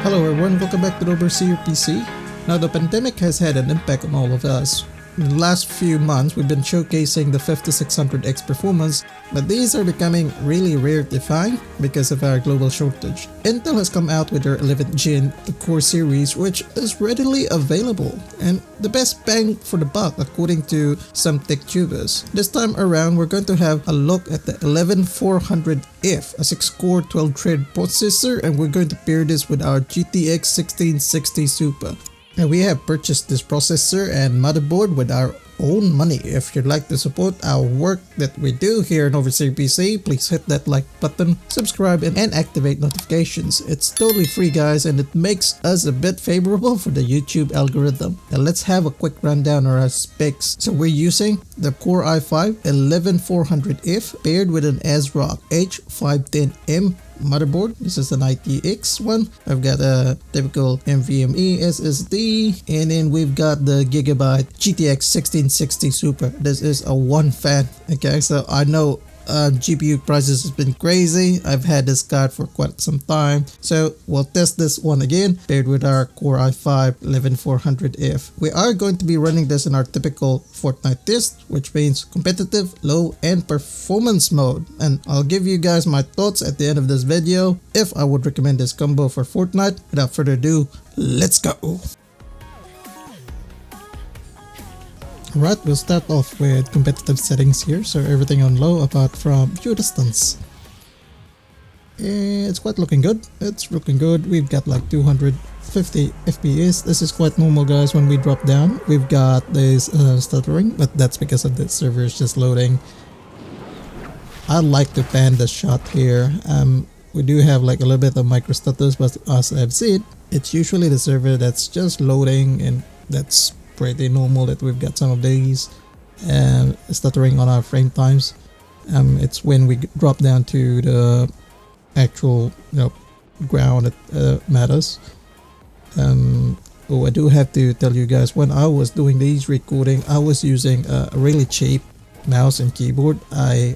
Hello everyone, welcome back to the Overseer PC. Now the pandemic has had an impact on all of us. In the last few months we've been showcasing the 5600X performance, but these are becoming really rare to find because of our global shortage. Intel has come out with their 11th gen core series, which is readily available and the best bang for the buck according to some tech tubers. This time around we're going to have a look at the 11400F, a 6-core 12-thread processor, and we're going to pair this with our GTX 1660 Super. And we have purchased this processor and motherboard with our own money. If you'd like to support our work that we do here in Overseer PC, please hit that like button, subscribe, and activate notifications. It's totally free, guys, and it makes us a bit favorable for the YouTube algorithm. Now let's have a quick rundown of our specs. So we're using the Core i5-11400F paired with an ASRock H510M motherboard. This is an ITX one. I've got a typical Nvme SSD, and then we've got the Gigabyte GTX 1660 Super. This is a one fan. Okay, so I know GPU prices has been crazy. I've had this card for quite some time, so we'll test this one again paired with our Core i5-11400F. We are going to be running this in our typical Fortnite test, which means competitive, low, and performance mode, and I'll give you guys my thoughts at the end of this video if I would recommend this combo for Fortnite. Without further ado, let's go. Right, we'll start off with competitive settings here, so everything on low apart from view distance. It's quite looking good. It's looking good. We've got like 250 FPS. This is quite normal, guys. When we drop down, we've got this stuttering, but that's because of the server is just loading. I like to pan the shot here. We do have like a little bit of micro stutters, but as I've said, it's usually the server that's just loading, and that's pretty normal that we've got some of these stuttering on our frame times. It's when we drop down to the actual ground that matters. I do have to tell you guys, when I was doing these recording, I was using a really cheap mouse and keyboard. I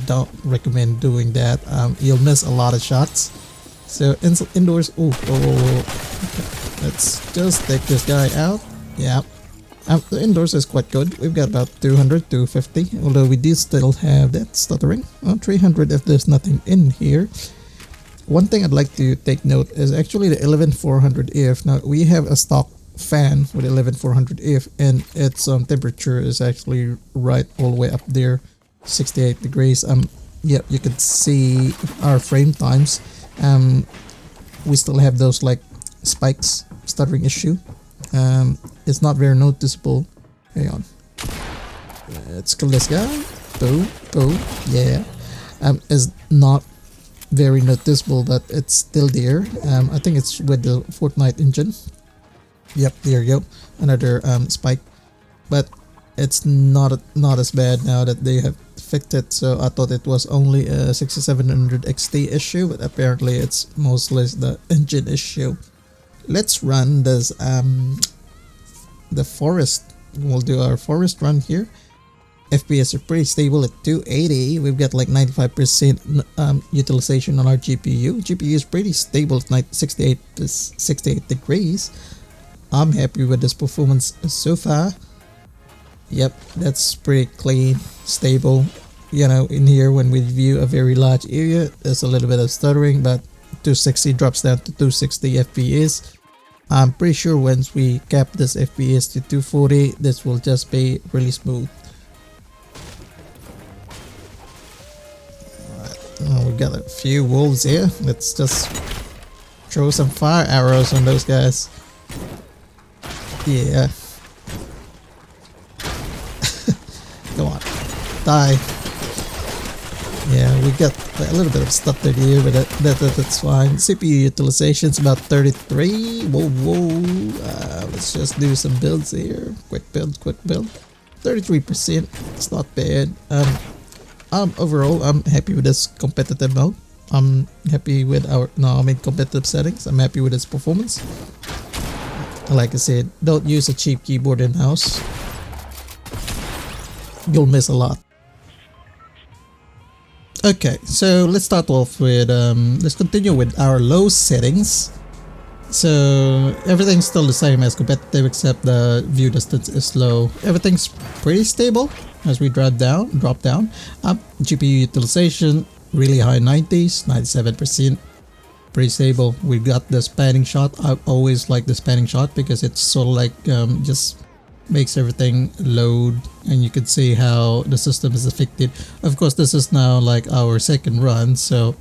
don't recommend doing that. You'll miss a lot of shots. So indoors, let's just take this guy out. Yeah, the indoors is quite good. We've got about 200, 250, although we do still have that stuttering. 300 if there's nothing in here. One thing I'd like to take note is actually the 11400F. Now we have a stock fan with 11400F, and its temperature is actually right all the way up there, 68 degrees. Yep, you can see our frame times. We still have those like spikes, stuttering issue. It's not very noticeable. Hang on, let's kill this guy. Boom, boom. Yeah, it's not very noticeable, but it's still there. I think it's with the Fortnite engine. Yep, there you go, another spike, but it's not as bad now that they have fixed it. So I thought it was only a 6700 XT issue, but apparently it's mostly the engine issue. Let's run this the forest. We'll do our forest run here. FPS are pretty stable at 280. We've got like 95% utilization on our GPU. GPU is pretty stable at 68 degrees. I'm happy with this performance so far. Yep, that's pretty clean, stable. In here when we view a very large area, there's a little bit of stuttering, but 260 drops down to 260 FPS. I'm pretty sure once we cap this FPS to 240, this will just be really smooth. Alright, we got a few wolves here. Let's just throw some fire arrows on those guys. Yeah. Come on, die. Yeah, we got a little bit of stutter here, but that's fine. CPU utilization is about 33. Whoa. Let's just do some builds here. Quick build. 33%. It's not bad. Overall, I'm happy with this competitive mode. I'm happy with competitive settings. I'm happy with its performance. Like I said, don't use a cheap keyboard in-house. You'll miss a lot. Okay, so let's start off with let's continue with our low settings. So everything's still the same as competitive except the view distance is low. Everything's pretty stable as we drop down. GPU utilization really high 90s, 97%. Pretty stable. We got the spanning shot. I always like the spanning shot because it's sort of like just makes everything load and you can see how the system is affected. Of course, this is now like our second run, so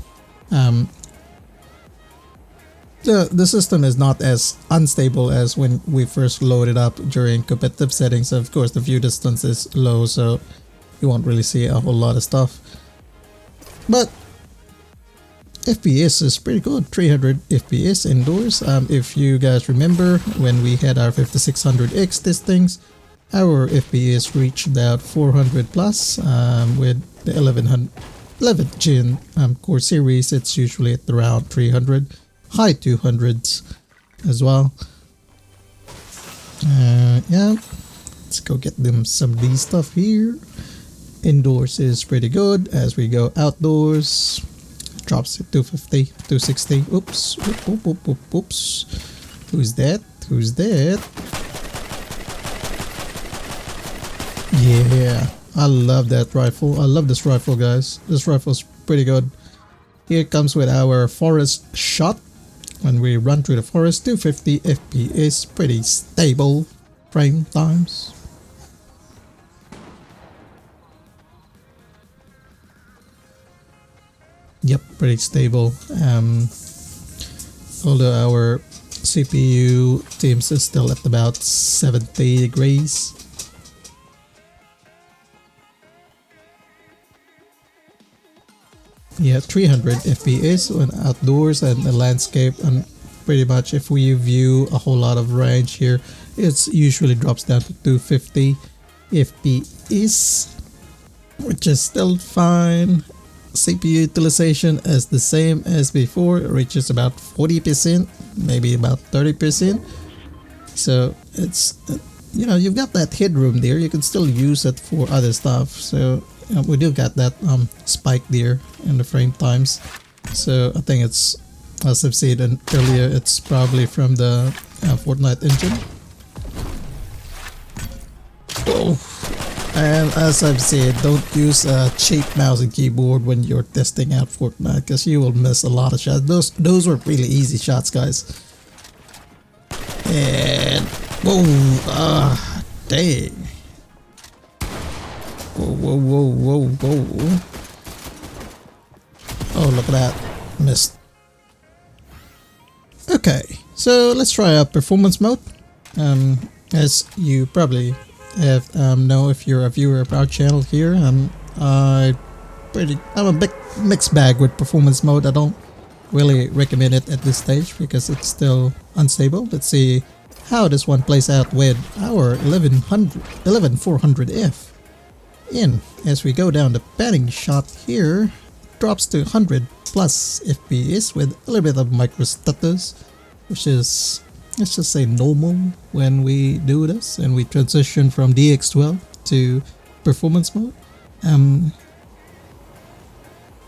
the system is not as unstable as when we first loaded up during competitive settings. Of course, the view distance is low, so you won't really see a whole lot of stuff, but FPS is pretty good. 300 FPS indoors. If you guys remember when we had our 5600X testings, our FPS reached about 400 plus. With the 11th gen core series, it's usually at around 300, high 200s as well. Yeah, let's go get them some of these stuff here. Indoors is pretty good. As we go outdoors, drops to 250, 260. Oops, oops. Who's that? Yeah, I love that rifle. I love this rifle, guys. This rifle's pretty good. Here it comes with our forest shot. When we run through the forest, 250 FPS, pretty stable frame times. Yep, pretty stable. Although our CPU temps is still at about 70 degrees. Yeah, 300 FPS when outdoors and the landscape, and pretty much if we view a whole lot of range here, it usually drops down to 250 FPS, which is still fine. CPU utilization is the same as before. It reaches about 40%, maybe about 30%. So it's, you know, you've got that headroom there. You can still use it for other stuff. So we do got that spike there in the frame times. So I think it's, as I've said earlier, it's probably from the Fortnite engine. Oh. And as I've said, don't use a cheap mouse and keyboard when you're testing out Fortnite, because you will miss a lot of shots. Those were really easy shots, guys. And boom! Dang! Whoa! Oh, look at that! Missed. Okay, so let's try out performance mode. As you probably know if you're a viewer of our channel here, I'm a big mixed bag with performance mode. I don't really recommend it at this stage because it's still unstable. Let's see how this one plays out with our 11400F. As we go down the panning shot here, drops to 100 plus FPS with a little bit of micro stutters, which is, let's just say, normal when we do this and we transition from DX12 to performance mode.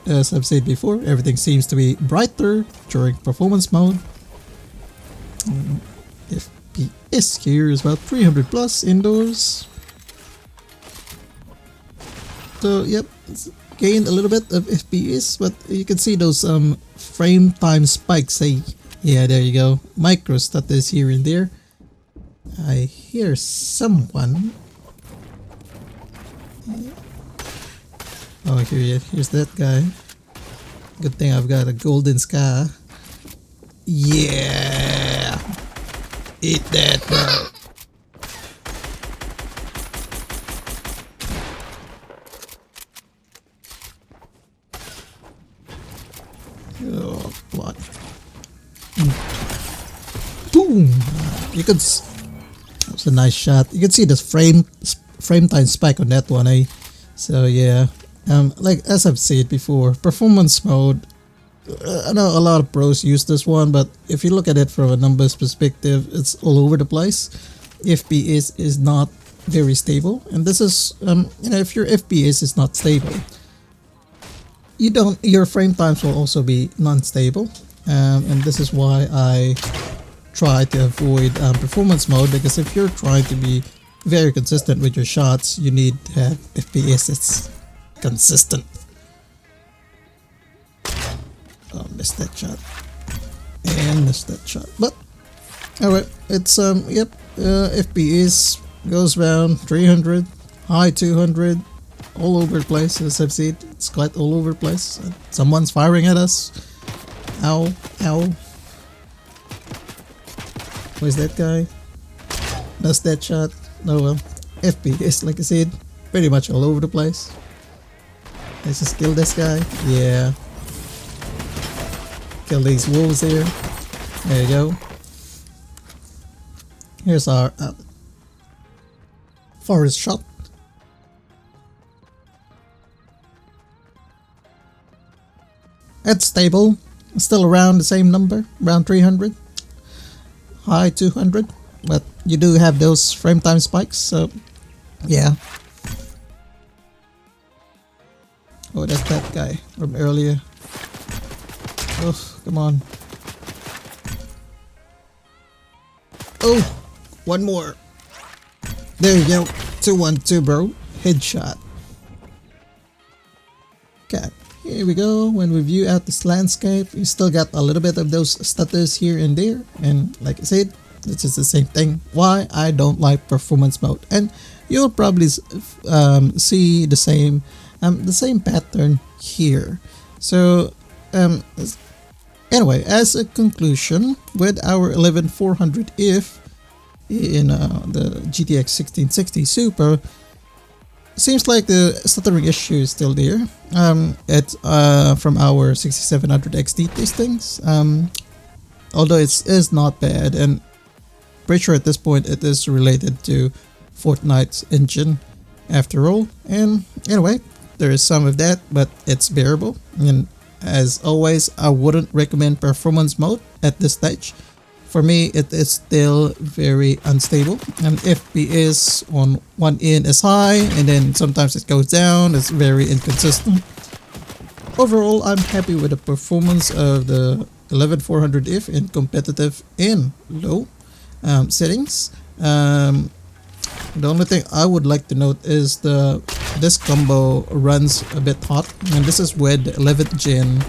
As I've said before, everything seems to be brighter during performance mode. FPS here is about 300 plus indoors. So yep, it's gained a little bit of FPS, but you can see those frame time spikes. Yeah, there you go. Micro stutters here and there. I hear someone. Oh, here's that guy. Good thing I've got a golden scar. Yeah! Eat that, bro. Oh, what? Boom! You could. That was a nice shot. You can see this frame time spike on that one, eh? So yeah, like as I've said before, performance mode. I know a lot of pros use this one, but if you look at it from a numbers perspective, it's all over the place. FPS is not very stable, and this is you know, if your FPS is not stable, your frame times will also be non-stable, and this is why I try to avoid performance mode, because if you're trying to be very consistent with your shots, you need to have FPS that's consistent. Oh, missed that shot and missed that shot, but alright, it's yep, FPS goes around 300, high 200, all over the place. As I've seen, it's quite all over the place. Someone's firing at us. Ow, ow. Where's that guy? Missed that shot. Oh well. FPS, like I said, pretty much all over the place. Let's just kill this guy. Yeah. Kill these wolves here. There you go. Here's our forest shot. It's stable. Still around the same number, around 300. High 200. But you do have those frame time spikes, so yeah. Oh, that's that guy from earlier. Oh, come on. Oh, one more. There you go. 212, bro. Headshot. Okay, here we go. When we view out this landscape, you still got a little bit of those stutters here and there. And like I said, this is the same thing. Why I don't like performance mode. And you'll probably see the same pattern here. So anyway, as a conclusion, with our 11400F in the GTX 1660 Super, seems like the stuttering issue is still there. It's from our 6700 XT testings. Although it is not bad, and pretty sure at this point it is related to Fortnite's engine after all. And anyway, there is some of that, but it's bearable. And as always, I wouldn't recommend performance mode at this stage. For me, it is still very unstable, and FPS on one end is high and then sometimes it goes down. It's very inconsistent. Overall, I'm happy with the performance of the 11400F in competitive and low settings. The only thing I would like to note is this combo runs a bit hot, and this is with the 11th gen.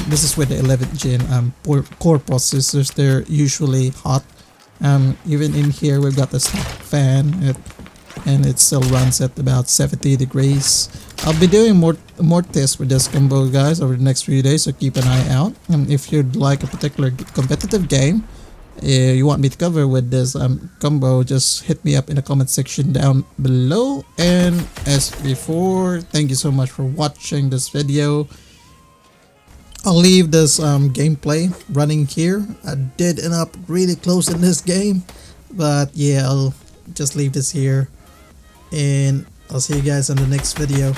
This is with the 11th gen core processors. They're usually hot. Even in here, we've got the stock fan, and it still runs at about 70 degrees. I'll be doing more tests with this combo, guys, over the next few days, so keep an eye out. And if you'd like a particular competitive game you want me to cover with this combo, just hit me up in the comment section down below. And as before, thank you so much for watching this video. I'll leave this gameplay running here. I did end up really close in this game, but yeah, I'll just leave this here, and I'll see you guys in the next video.